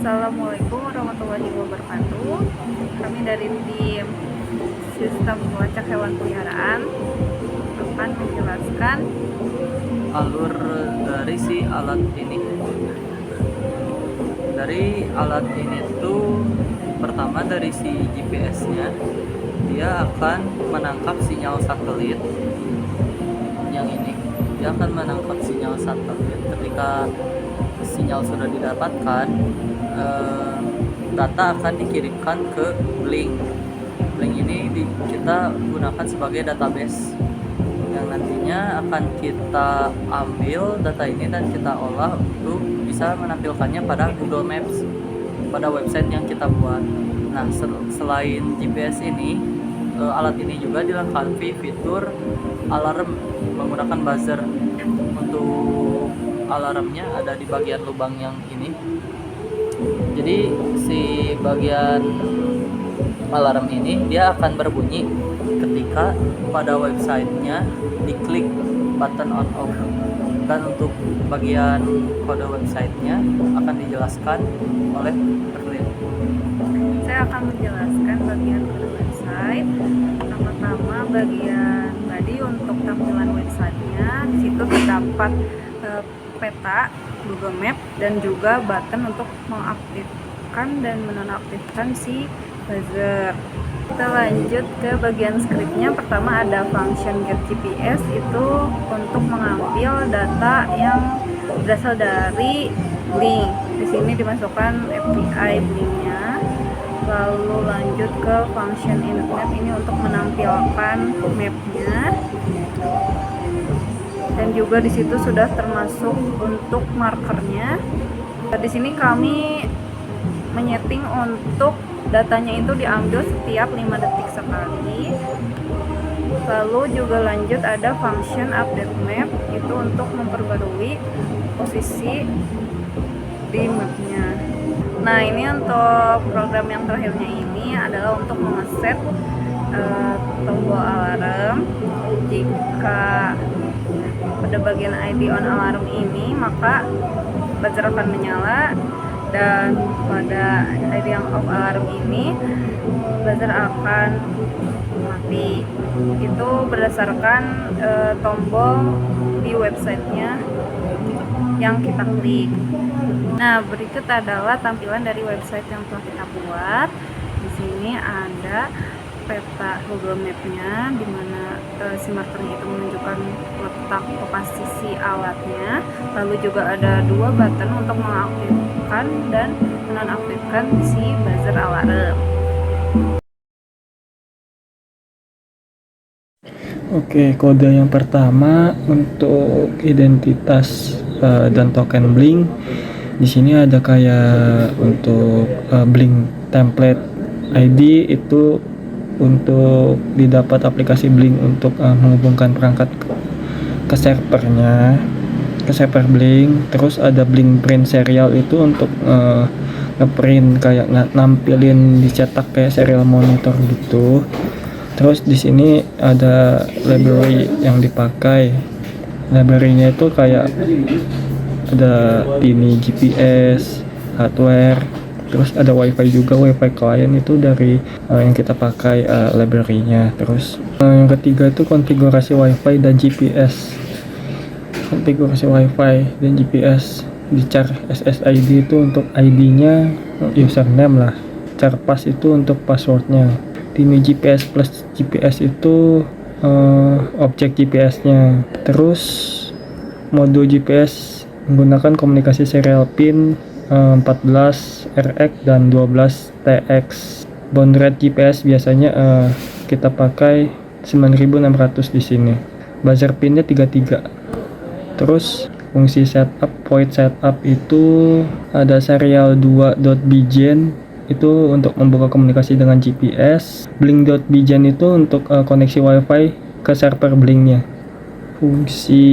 Assalamualaikum warahmatullahi wabarakatuh. Kami dari tim sistem pelacak hewan peliharaan akan menjelaskan alur dari si alat ini. Dari alat ini tuh pertama dari si GPS-nya, dia akan menangkap sinyal satelit yang ini. Dia akan menangkap sinyal satelit. Ketika sinyal sudah didapatkan, data akan dikirimkan ke Blink. Blink ini kita gunakan sebagai database yang nantinya akan kita ambil data ini dan kita olah untuk bisa menampilkannya pada Google Maps, pada website yang kita buat. Nah, selain GPS ini, alat ini juga dilengkapi fitur alarm menggunakan buzzer. Untuk alarmnya ada di bagian lubang yang ini. Jadi si bagian alarm ini dia akan berbunyi ketika pada websitenya diklik button on off, dan untuk bagian kode websitenya akan dijelaskan oleh Berlin. Saya akan menjelaskan bagian kode website. Pertama-tama bagian tadi untuk tampilan websitenya, di situ terdapat peta Google Map dan juga button untuk mengaktifkan dan menonaktifkan si buzzer. Kita lanjut ke bagian scriptnya. Pertama ada function get GPS, itu untuk mengambil data yang berasal dari Blink. Di sini dimasukkan API Blinknya. Lalu lanjut ke function init map, ini untuk menampilkan mapnya. Dan juga di situ sudah termasuk untuk markernya. Di sini kami menyeting untuk datanya itu diambil setiap 5 detik sekali. Lalu juga lanjut ada function update map, itu untuk memperbarui posisi di mapnya. Nah, ini untuk program yang terakhirnya ini adalah untuk meset tombol alarm. Jika pada bagian ID on alarm ini, maka buzzer akan menyala, dan pada ID yang off alarm ini buzzer akan mati. Itu berdasarkan tombol di websitenya yang kita klik. Nah, berikut adalah tampilan dari website yang telah kita buat. Di sini ada peta Google Map-nya, di mana si markernya itu menunjukkan letak posisi alatnya. Lalu juga ada 2 button untuk mengaktifkan dan menonaktifkan si buzzer alarm. Oke, kode yang pertama untuk identitas dan token Blink. Di sini ada kayak untuk Blink template ID, itu untuk didapat aplikasi Blink untuk menghubungkan perangkat ke servernya, ke server Blink. Terus ada Blink print serial, itu untuk ngeprint kayak nampilin dicetak kayak serial monitor gitu. Terus di sini ada library yang dipakai. Library-nya itu kayak ada ini GPS, hardware, terus ada wifi juga, wifi client itu dari yang kita pakai library-nya. Terus yang ketiga itu konfigurasi wifi dan GPS. Konfigurasi wifi dan GPS di char SSID itu untuk ID-nya username lah. Char pass itu untuk passwordnya. Ini GPS plus GPS itu objek GPS-nya. Terus mode GPS menggunakan komunikasi serial pin 14 RX dan 12 TX. Baud rate GPS biasanya kita pakai 9600 di sini. Buzzer pinnya 33. Terus fungsi setup, void setup itu ada serial 2.bgen, itu untuk membuka komunikasi dengan GPS. Blink.bgen itu untuk koneksi wifi ke server Blinknya. Fungsi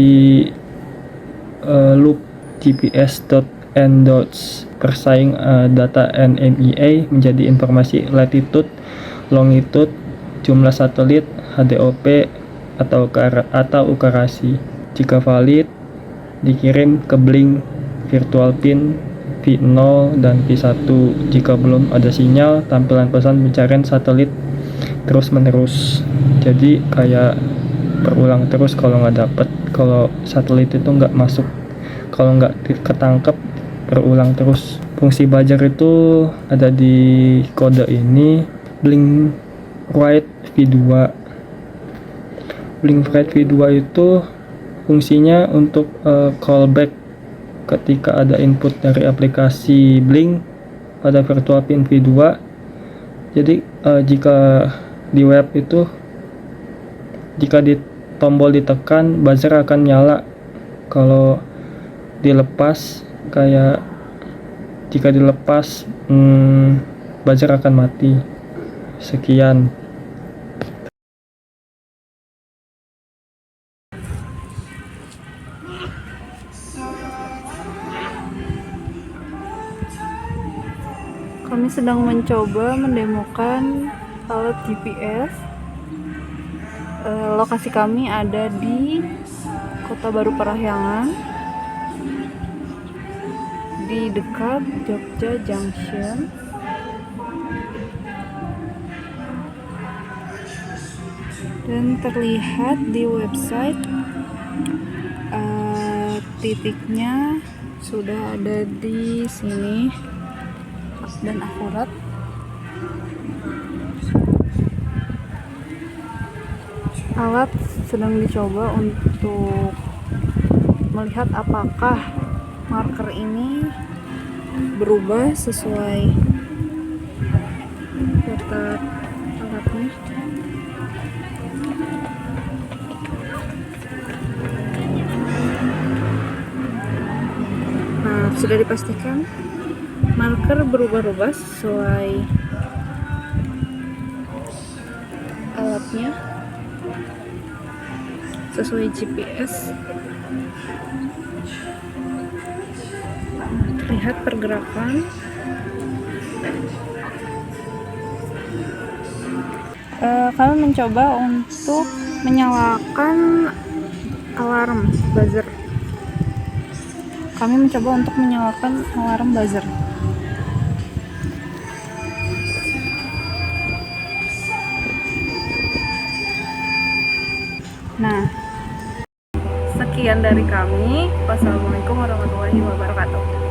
loop gps.end.dots persaing data NMEA menjadi informasi latitude, longitude, jumlah satelit, HDOP atau ukarasi. Jika valid, dikirim ke Blink virtual pin V0 dan V1. Jika belum ada sinyal, tampilan pesan pencarian satelit terus menerus. Jadi kayak berulang terus kalau nggak dapet. Kalau satelit itu nggak masuk, kalau nggak ketangkep, berulang terus. Fungsi buzzer itu ada di kode ini. Blink Write V2. Blink Write V2 itu fungsinya untuk callback ketika ada input dari aplikasi Blink pada virtual pin V2. Jadi jika di web itu, jika di tombol ditekan, buzzer akan nyala. Kalau dilepas, kayak jika dilepas, buzzer akan mati. Sekian. Kami sedang mencoba mendemokan alat GPS. Lokasi kami ada di Kota Baru Parahyangan, di dekat Jogja Junction. Dan terlihat di website titiknya sudah ada di sini dan akurat. Alat sedang dicoba untuk melihat apakah marker ini berubah sesuai data alatnya. Nah, sudah dipastikan marker berubah-ubah sesuai alatnya, sesuai GPS. Lihat pergerakan. Kami mencoba untuk menyalakan alarm buzzer. Kami mencoba untuk menyalakan alarm buzzer. Nah, sekian dari kami. Wassalamualaikum warahmatullahi wabarakatuh.